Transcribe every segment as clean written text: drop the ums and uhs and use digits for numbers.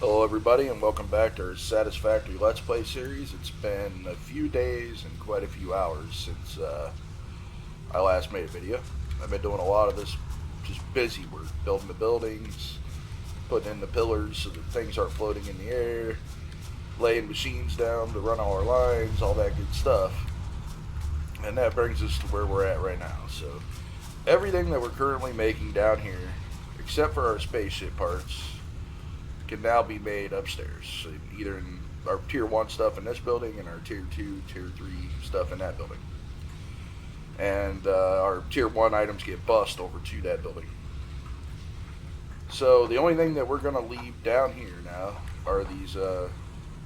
Hello, everybody, and welcome back to our Satisfactory Let's Play series. It's been a few days and quite a few hours since I last made a video. I've been doing a lot of this just busy work, building the buildings, putting in the pillars so that things aren't floating in the air, laying machines down to run all our lines, all that good stuff. And that brings us to where we're at right now. So, everything that we're currently making down here, except for our spaceship parts, can now be made upstairs. So either in our tier 1 stuff in this building and our tier 2, tier 3 stuff in that building. And our tier 1 items get bussed over to that building. So the only thing that we're going to leave down here now are these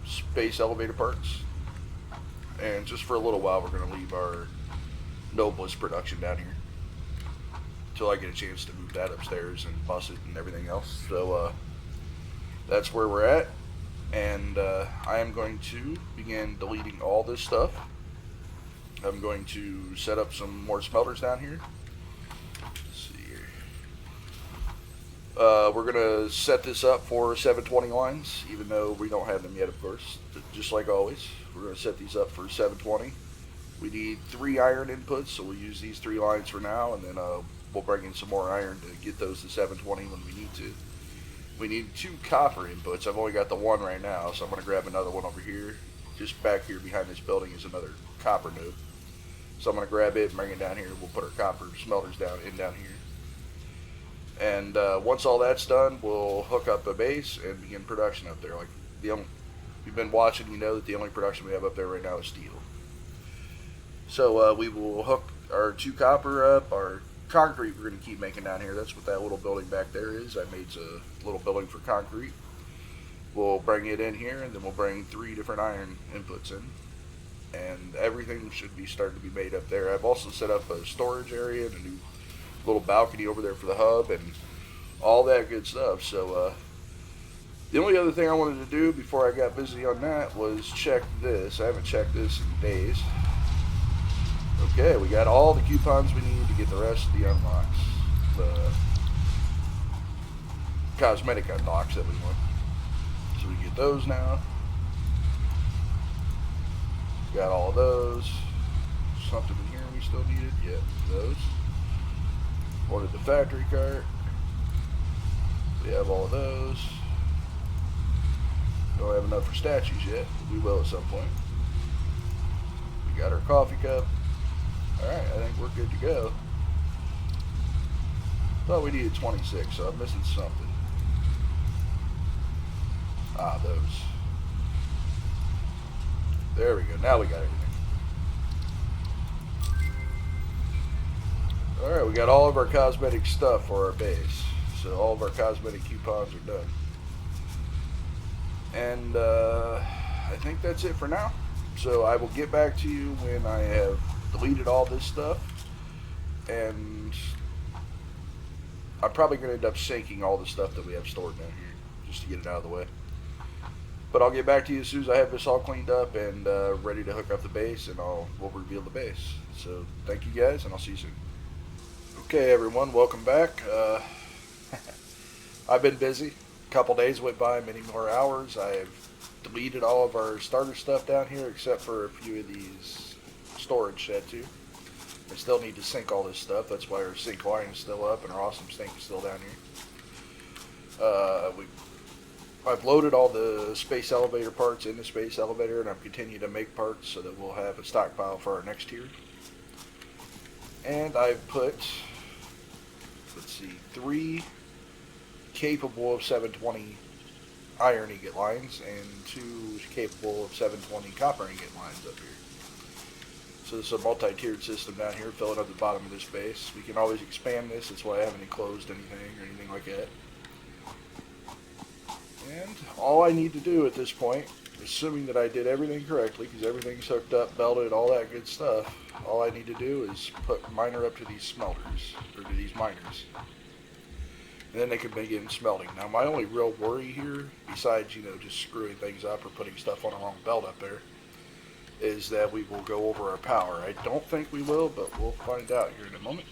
space elevator parts. And just for a little while, we're going to leave our noblest production down here until I get a chance to move that upstairs and bus it and everything else. So that's where we're at, and I am going to begin deleting all this stuff. I'm going to set up some more smelters down here. Let's see here. We're going to set this up for 720 lines, even though we don't have them yet, of course. Just like always, we're going to set these up for 720. We need 3 iron inputs, so we'll use these 3 lines for now, and then we'll bring in some more iron to get those to 720 when we need to. We need 2 copper inputs. I've only got the 1 right now, so I'm going to grab another one over here. Just back here behind this building is another copper node. So I'm going to grab it and bring it down here. We'll put our copper smelters down here. And once all that's done, we'll hook up a base and begin production up there. Like if you've been watching, you know that the only production we have up there right now is steel. So we will hook our 2 copper up, our concrete we're going to keep making down here. That's what that little building back there is. I made a little building for concrete. We'll bring it in here, and then we'll bring 3 different iron inputs in. And everything should be starting to be made up there. I've also set up a storage area and a new little balcony over there for the hub and all that good stuff. So the only other thing I wanted to do before I got busy on that was check this. I haven't checked this in days. Okay, we got all the coupons we need to get the rest of the unlocks. The cosmetic unlocks that we want. So we get those now. Got all of those. Something in here we still needed. Yeah, those. Ordered the factory cart. We have all of those. Don't have enough for statues yet. We will at some point. We got our coffee cup. Alright, I think we're good to go. Thought we needed 26, so I'm missing something. Ah, those. There we go. Now we got everything. Alright, we got all of our cosmetic stuff for our base. So all of our cosmetic coupons are done. And I think that's it for now. So I will get back to you when I have deleted all this stuff, and I'm probably going to end up sinking all the stuff that we have stored down here just to get it out of the way. But I'll get back to you as soon as I have this all cleaned up and ready to hook up the base, and we'll reveal the base. So thank you guys, and I'll see you soon. Okay, everyone, welcome back. I've been busy. A couple days went by, many more hours. I've deleted all of our starter stuff down here except for a few of these storage shed too. I still need to sink all this stuff. That's why our sink line is still up and our awesome sink is still down here. I've loaded all the space elevator parts in the space elevator, and I'm continuing to make parts so that we'll have a stockpile for our next tier. And I've put, let's see, 3 capable of 720 iron ingot lines and 2 capable of 720 copper ingot lines up here. So this is a multi-tiered system down here, filling up the bottom of this base. We can always expand this. That's why I haven't enclosed anything or anything like that. And all I need to do at this point, assuming that I did everything correctly, because everything's hooked up, belted, all that good stuff, all I need to do is put miner up to these smelters, or to these miners. And then they can begin smelting. Now my only real worry here, besides, just screwing things up or putting stuff on the wrong belt up there, is that we will go over our power. I don't think we will, but we'll find out here in a moment.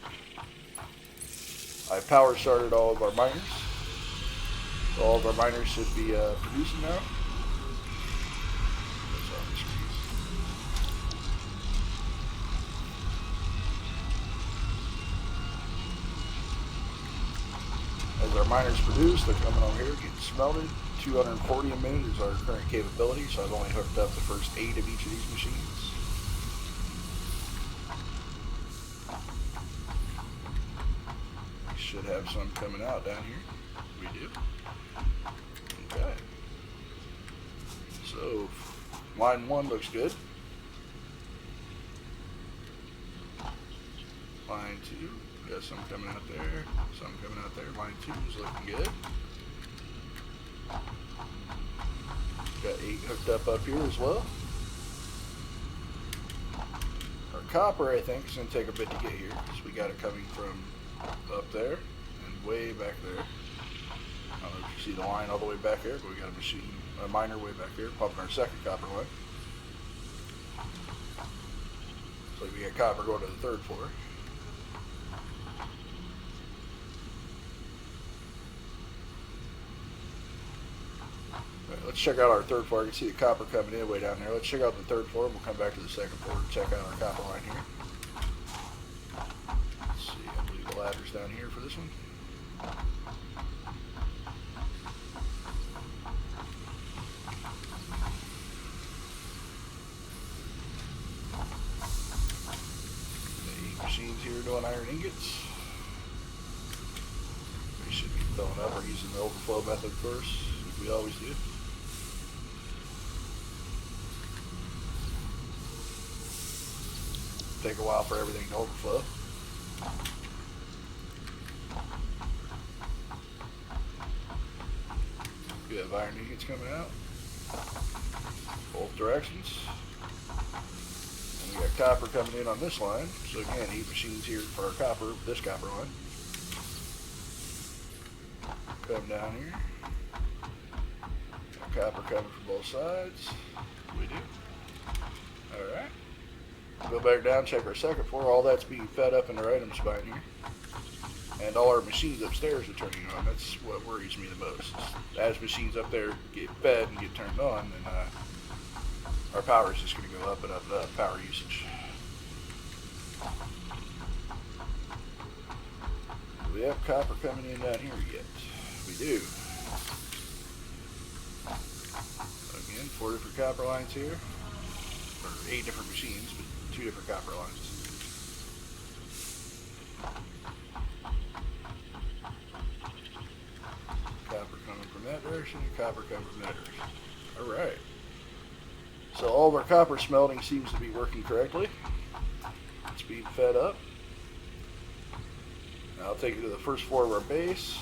I power started all of our miners. All of our miners should be producing now. That's on the screen. As our miners produce, they're coming over here, getting smelted. 240 a minute is our current capability, so I've only hooked up the first 8 of each of these machines. We should have some coming out down here. We do. Okay. So, line 1 looks good. Line 2, got some coming out there, some coming out there. Line 2 is looking good. Got 8 hooked up here as well. Our copper, I think, is going to take a bit to get here, because we got it coming from up there and way back there. I don't know if you see the line all the way back there, but we got a miner way back here, pumping our second copper line. So we got copper going to the 3rd floor. Right, let's check out our 3rd floor. You can see the copper coming in way down there. Let's check out the 3rd floor, and we'll come back to the 2nd floor and check out our copper line here. Let's see, I believe the ladder's down here for this one. The 8 machines here doing iron ingots. We should be filling up. We're using the overflow method first, as we always do. Take a while for everything to overflow. We have iron ingots coming out, both directions. And we got copper coming in on this line. So again, 8 machines here for our copper, this copper line. Come down here. Got copper coming from both sides. We do. Alright. Go back down, check our 2nd floor. All that's being fed up in our item spine here. And all our machines upstairs are turning on. That's what worries me the most. As machines up there get fed and get turned on, then our power is just going to go up and up and up, power usage. Do we have copper coming in down here yet? We do. Again, 4 different copper lines here. Or 8 different machines, but 2 different copper lines. Copper coming from that direction, copper coming from that direction. Alright. So all of our copper smelting seems to be working correctly. It's being fed up. Now I'll take you to the 1st floor of our base.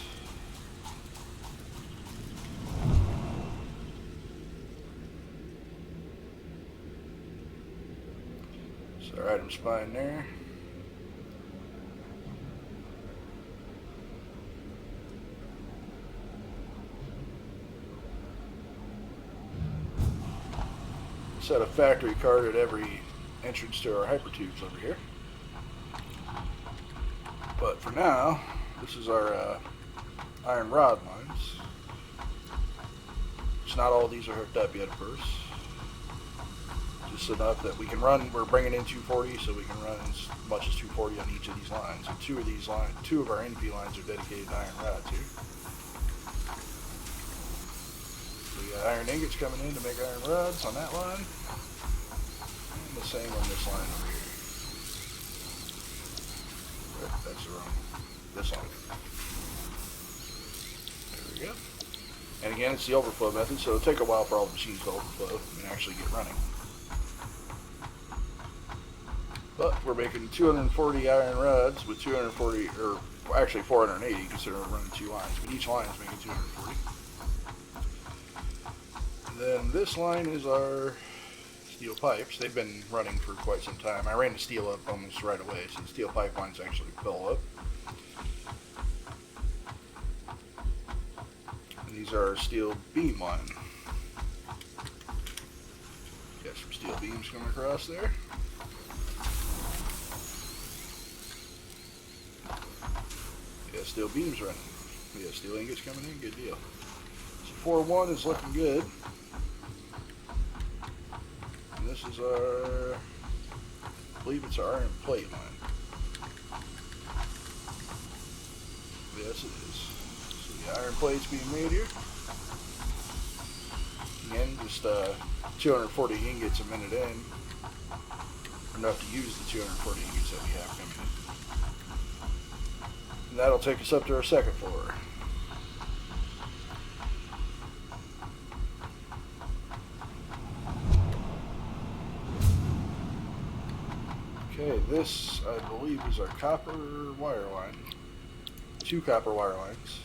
So our item spine there. Set a factory card at every entrance to our hypertubes over here. But for now, this is our iron rod lines. It's not all of these are hooked up yet, of course. Just enough that we can run. We're bringing in 240, so we can run as much as 240 on each of these lines. And 2 of these lines, 2 of our NP lines are dedicated to iron rods here. We got iron ingots coming in to make iron rods on that line. And the same on this line over here. That's the wrong. This line. There we go. And again, it's the overflow method, so it'll take a while for all the machines to overflow and actually get running. But we're making 240 iron rods with 240, or actually 480, considering we're running 2 lines. But each line is making 240. And then this line is our steel pipes. They've been running for quite some time. I ran the steel up almost right away, so the steel pipelines actually fill up. And these are our steel beam line. Got some steel beams coming across there. Yeah, steel beams running. We got steel ingots coming in, good deal. So 4-1 is looking good. And this is our, I believe it's our iron plate line. Yes, it is. So the iron plate's being made here. Again, just 240 ingots a minute in. Enough to use the 240 ingots that we have coming in. And that'll take us up to our second floor. Okay, this I believe is our copper wire line. 2 copper wire lines.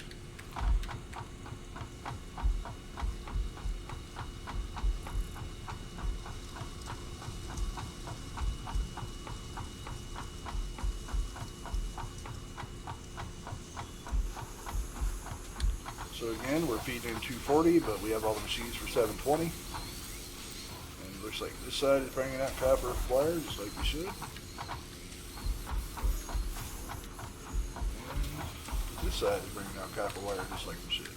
So again, we're feeding in 240, but we have all the machines for 720. And it looks like this side is bringing out copper wire, just like we should. And this side is bringing out copper wire, just like we should.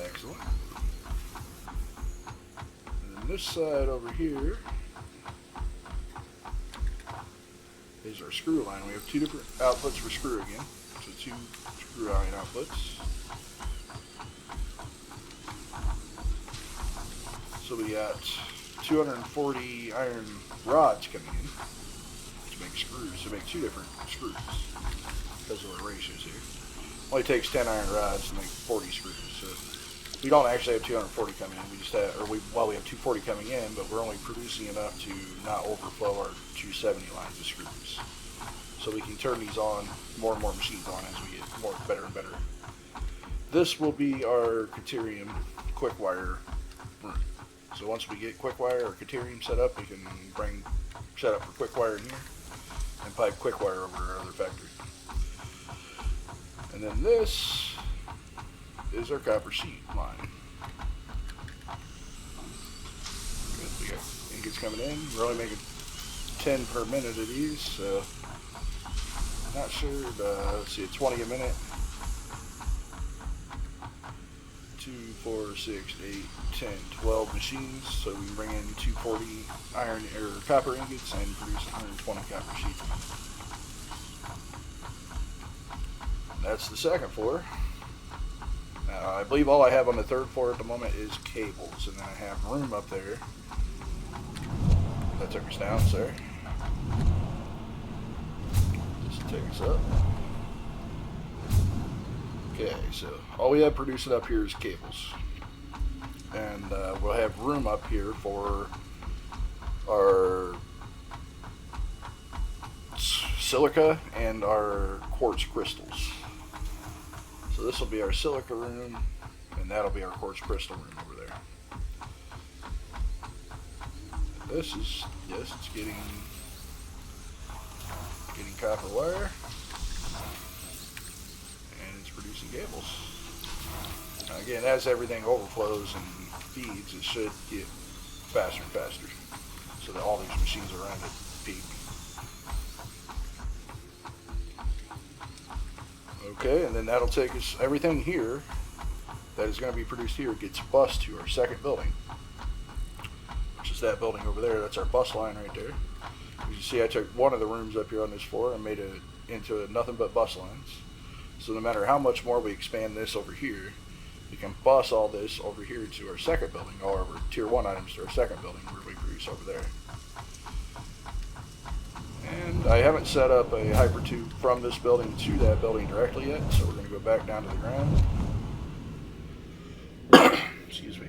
Excellent. And then this side over here is our screw line. We have 2 different outputs for screw again. So 2 screw line outputs. So we got 240 iron rods coming in to make screws, to make 2 different screws because of our ratios here. Only takes 10 iron rods to make 40 screws. So we don't actually have 240 coming in. We just have, we have 240 coming in, but we're only producing enough to not overflow our 270 lines of screws. So we can turn these on, more and more machines on as we get more better and better. This will be our Caterium quick wire room. So once we get quick wire or Caterium set up, we can bring set up for quick wire in here and pipe quick wire over our other factory. And then this is our copper sheet line. Good, we got ingots coming in. We're only making 10 per minute of these, so not sure. Let's see, 20 a minute. 2, 4, 6, 8, 10, 12 machines, so we can bring in 240 iron or copper ingots and produce 120 copper sheets. That's the second floor. I believe all I have on the third floor at the moment is cables, and then I have room up there. That took us down, sorry. Just take us up. Okay, so all we have producing up here is cables. And we'll have room up here for our silica and our quartz crystals. So this will be our silica room, and that'll be our quartz crystal room over there. And this is, yes, it's getting copper wire, and it's producing cables. Now again, as everything overflows and feeds, it should get faster and faster, so that all these machines are running at peak. Okay, and then that'll take us, everything here that is going to be produced here gets bused to our second building, which is that building over there. That's our bus line right there. As you see, I took one of the rooms up here on this floor and made it into nothing but bus lines. So no matter how much more we expand this over here, we can bus all this over here to our second building, all of our tier 1 items to our second building where we produce over there. And I haven't set up a hyper tube from this building to that building directly yet, so we're going to go back down to the ground. Excuse me.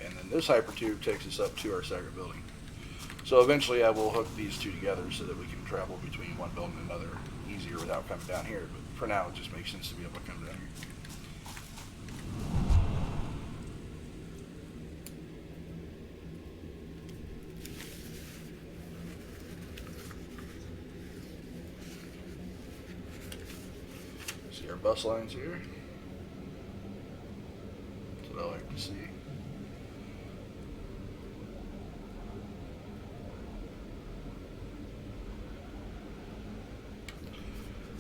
And then this hyper tube takes us up to our second building. So eventually I will hook these two together so that we can travel between one building and another easier without coming down here. But for now, it just makes sense to be able to come down here. See our bus lines here. So what I like to see.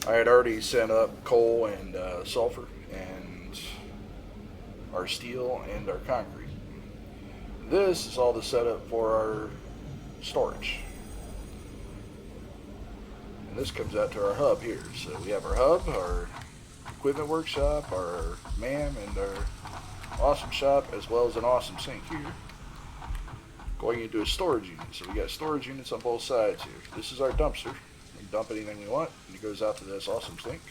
I had already sent up coal and sulfur and our steel and our concrete. This is all the setup for our storage. And this comes out to our hub here. So we have our hub, our equipment workshop, our MAM, and our awesome shop, as well as an awesome sink here. Going into a storage unit. So we got storage units on both sides here. This is our dumpster. We can dump anything we want, and it goes out to this awesome sink.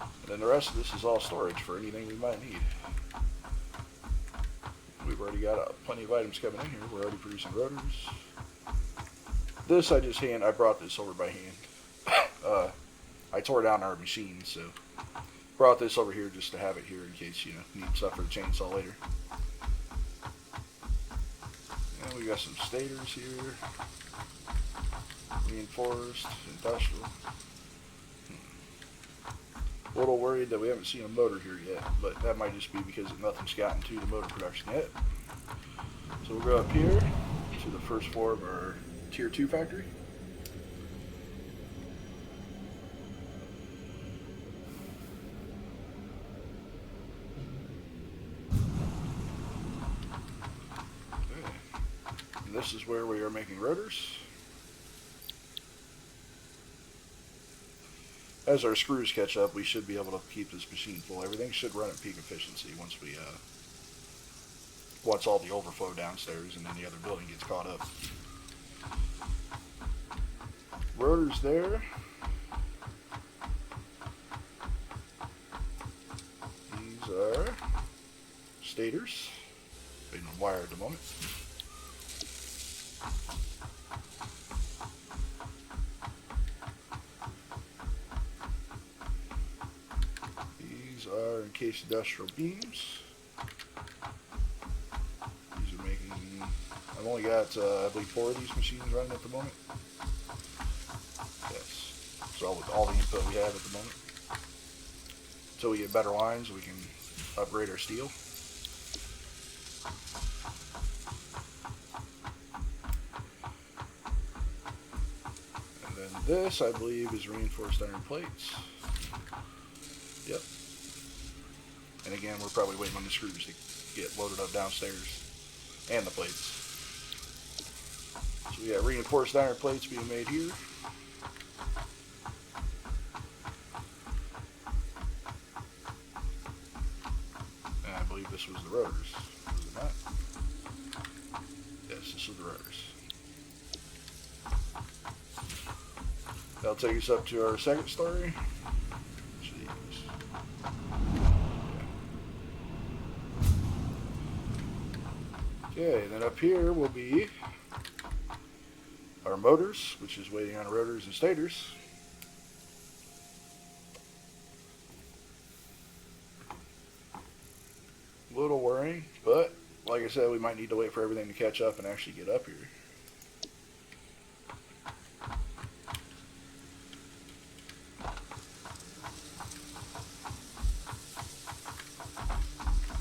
And then the rest of this is all storage for anything we might need. We've already got plenty of items coming in here. We're already producing rotors. This I brought this over by hand. I tore down our machine, so brought this over here just to have it here in case, need stuff for the chainsaw later. And we got some stators here. Reinforced, industrial. A little worried that we haven't seen a motor here yet, but that might just be because nothing's gotten to the motor production yet. So we'll go up here to the first floor of our Tier 2 factory. Okay. And this is where we are making rotors. As our screws catch up, we should be able to keep this machine full. Everything should run at peak efficiency once all the overflow downstairs and then the other building gets caught up. Rotors there. These are stators. Waiting on wire at the moment. These are encased industrial beams. These are making, I've only got, I believe, 4 of these machines running at the moment. Yes. So with all the input we have at the moment. Until we get better lines, we can upgrade our steel. And then this, I believe, is reinforced iron plates. Yep. And again, we're probably waiting on the screws to get loaded up downstairs and the plates. So we got reinforced iron plates being made here. And I believe this was the rotors. Was it not? Yes, this is the rotors. That'll take us up to our second story. Okay, and then up here will be our motors, which is waiting on rotors and stators. A little worrying, but like I said, we might need to wait for everything to catch up and actually get up here.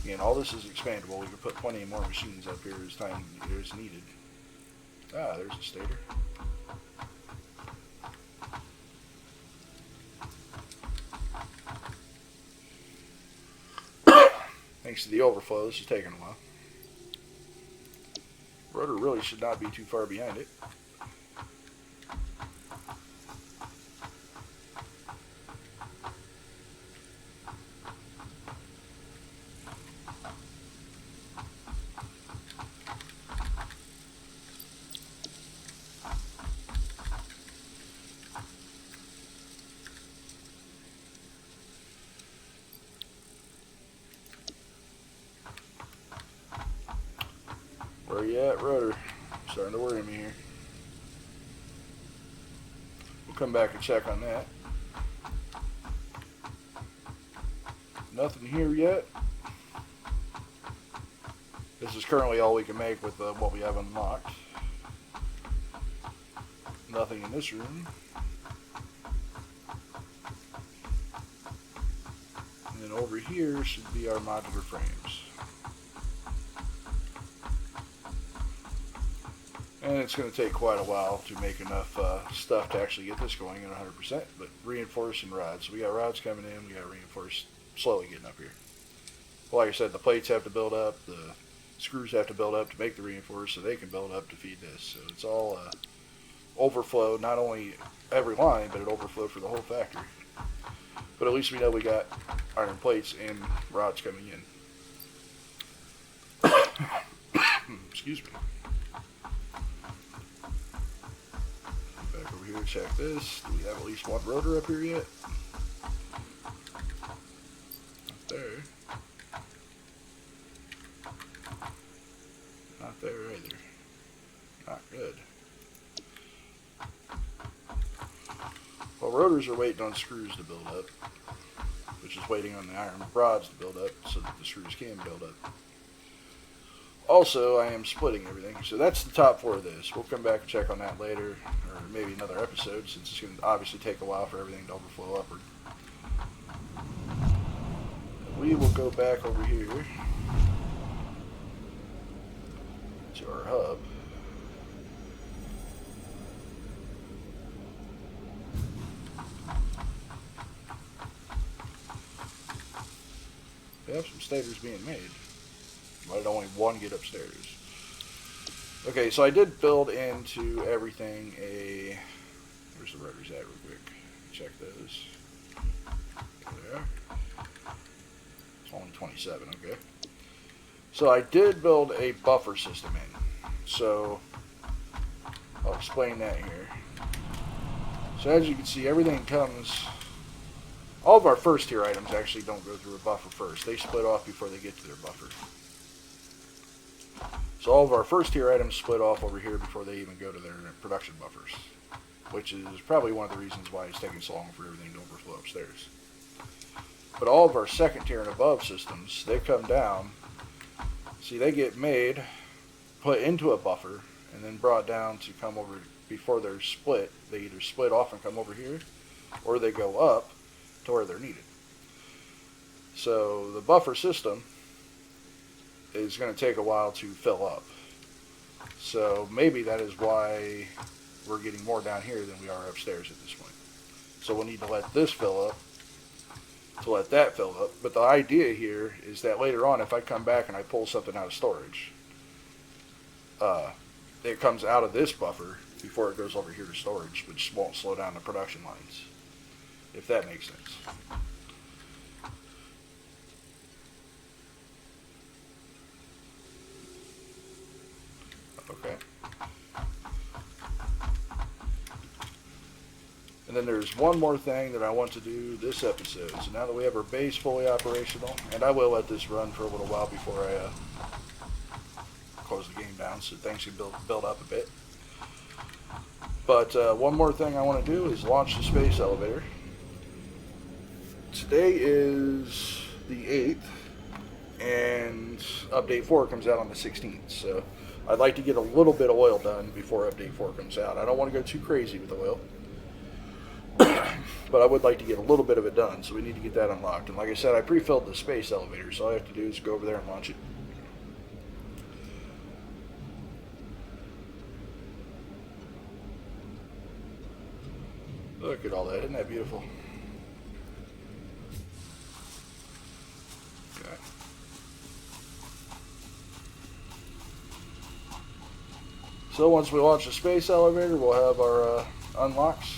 Again, all this is expandable. We can put plenty more machines up here as time is needed. Ah, there's a stator. Thanks to the overflow, this is taking a while. Rotor really should not be too far behind it. Where you at, rotor? Starting to worry me here. We'll come back and check on that. Nothing here yet. This is currently all we can make with what we have unlocked. Nothing in this room. And then over here should be our modular frames. And it's going to take quite a while to make enough stuff to actually get this going at 100%, but reinforcing rods. So we got rods coming in, we got reinforced slowly getting up here. Well, like I said, the plates have to build up, the screws have to build up to make the reinforced so they can build up to feed this. So it's all overflow, not only every line, but it overflow for the whole factory. But at least we know we got iron plates and rods coming in. Excuse me. Back over here, check this. Do we have at least one rotor up here yet? Not there. Not there either. Not good. Well, rotors are waiting on screws to build up, which is waiting on the iron rods to build up so that the screws can build up. Also, I am splitting everything, so that's the top four of this. We'll come back and check on that later, or maybe another episode, since it's going to obviously take a while for everything to overflow upward. We will go back over here to our hub. We have some stators being made, but only one get upstairs. Okay, so I did build into everything a... Where's the rotors at real quick? Check those. There. It's only 27, okay. So I did build a buffer system in. So I'll explain that here. So as you can see, everything comes... All of our first tier items actually don't go through a buffer first. They split off before they get to their buffer. So all of our first tier items split off over here before they even go to their production buffers, which is probably one of the reasons why it's taking so long for everything to overflow upstairs. But all of our second tier and above systems, they come down. See, they get made, put into a buffer, and then brought down to come over before they're split. They either split off and come over here, or they go up to where they're needed. So the buffer system is going to take a while to fill up. So maybe that is why we're getting more down here than we are upstairs at this point. So we'll need to let this fill up to let that fill up. But the idea here is that later on, if I come back and I pull something out of storage, it comes out of this buffer before it goes over here to storage, which won't slow down the production lines, if that makes sense. Okay. And then there's one more thing that I want to do this episode. So now that we have our base fully operational, and I will let this run for a little while before I close the game down so things can build up a bit. But one more thing I want to do is launch the space elevator. Today is the 8th, and update 4 comes out on the 16th. So I'd like to get a little bit of oil done before update 4 comes out. I don't want to go too crazy with oil, but I would like to get a little bit of it done, so we need to get that unlocked. And like I said, I pre-filled the space elevator, so all I have to do is go over there and launch it. Look at all that, isn't that beautiful? Okay. So once we launch the space elevator, we'll have our unlocks.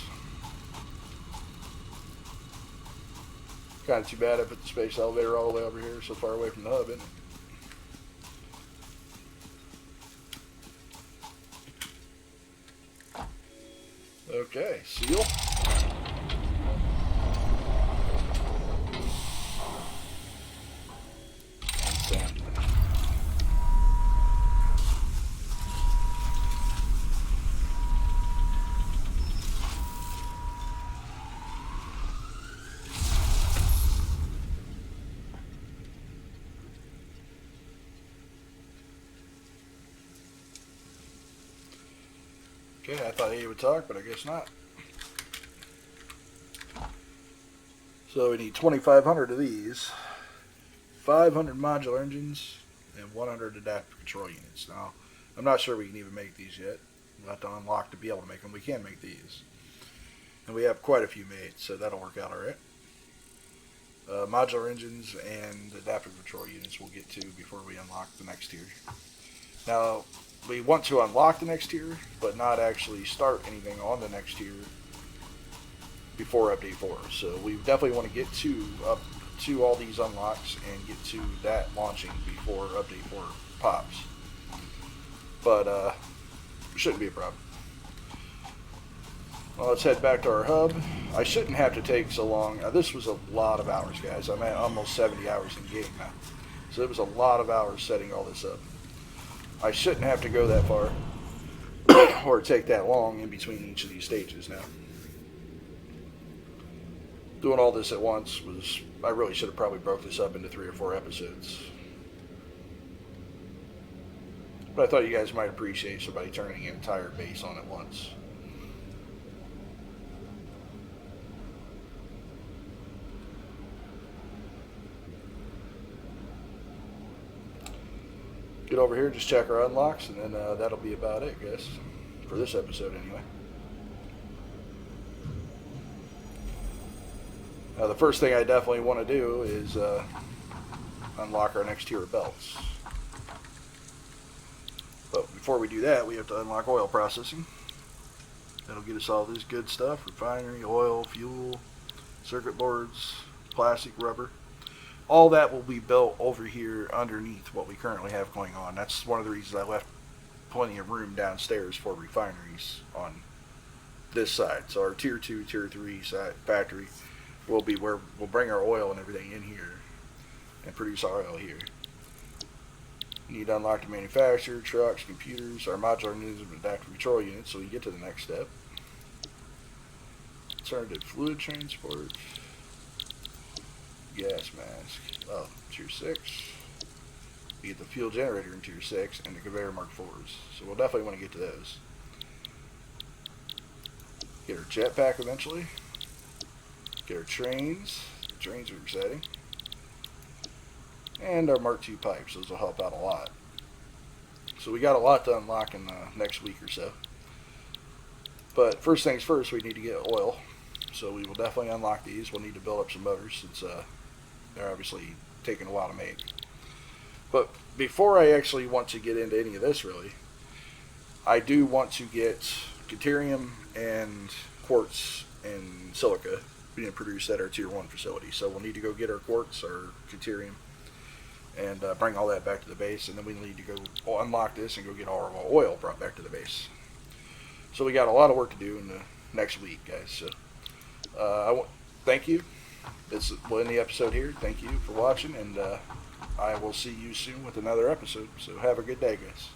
Kind of too bad I put the space elevator all the way over here, so far away from the hub, isn't it? Okay, seal. And sand. Okay, I thought he would talk, but I guess not. So we need 2,500 of these, 500 modular engines, and 100 adaptive control units. Now, I'm not sure we can even make these yet. We'll have to unlock to be able to make them. We can make these. And we have quite a few made, so that'll work out alright. Modular engines and adaptive control units we'll get to before we unlock the next tier. Now, we want to unlock the next tier, but not actually start anything on the next tier before update 4. So we definitely want to get up to all these unlocks and get to that launching before update 4 pops. But shouldn't be a problem. Well, let's head back to our hub. I shouldn't have to take so long. Now, this was a lot of hours, guys. I'm at almost 70 hours in game now. So it was a lot of hours setting all this up. I shouldn't have to go that far or take that long in between each of these stages now. Doing all this at once was, I really should have probably broke this up into 3 or 4 episodes. But I thought you guys might appreciate somebody turning an entire base on at once. Get over here, just check our unlocks, and then that'll be about it, guys, for this episode anyway. Now, the first thing I definitely want to do is unlock our next tier of belts. But before we do that, we have to unlock oil processing. That'll get us all this good stuff: refinery, oil, fuel, circuit boards, plastic, rubber. All that will be built over here underneath what we currently have going on. That's one of the reasons I left plenty of room downstairs for refineries on this side. So our tier 2, tier 3 side factory will be where we'll bring our oil and everything in here and produce our oil here. We need to unlock the manufacturer, trucks, computers, our modular units, and adaptive control units so we get to the next step. Alternative fluid transport. Gas mask. Oh, tier 6. We get the fuel generator in tier 6 and the conveyor mark 4s. So we'll definitely want to get to those. Get our jetpack eventually. Get our trains. The trains are exciting. And our Mark II pipes. Those will help out a lot. So we got a lot to unlock in the next week or so. But first things first, we need to get oil. So we will definitely unlock these. We'll need to build up some motors since they're obviously taking a while to make. But before I actually want to get into any of this really, I do want to get deuterium and quartz and silica being produced at our tier 1 facility. So we'll need to go get our quartz, our deuterium, and bring all that back to the base, and then we need to go unlock this and go get all our oil brought back to the base. So we got a lot of work to do in the next week, guys. So thank you. We'll end the episode here. Thank you for watching, and I will see you soon with another episode. So have a good day, guys.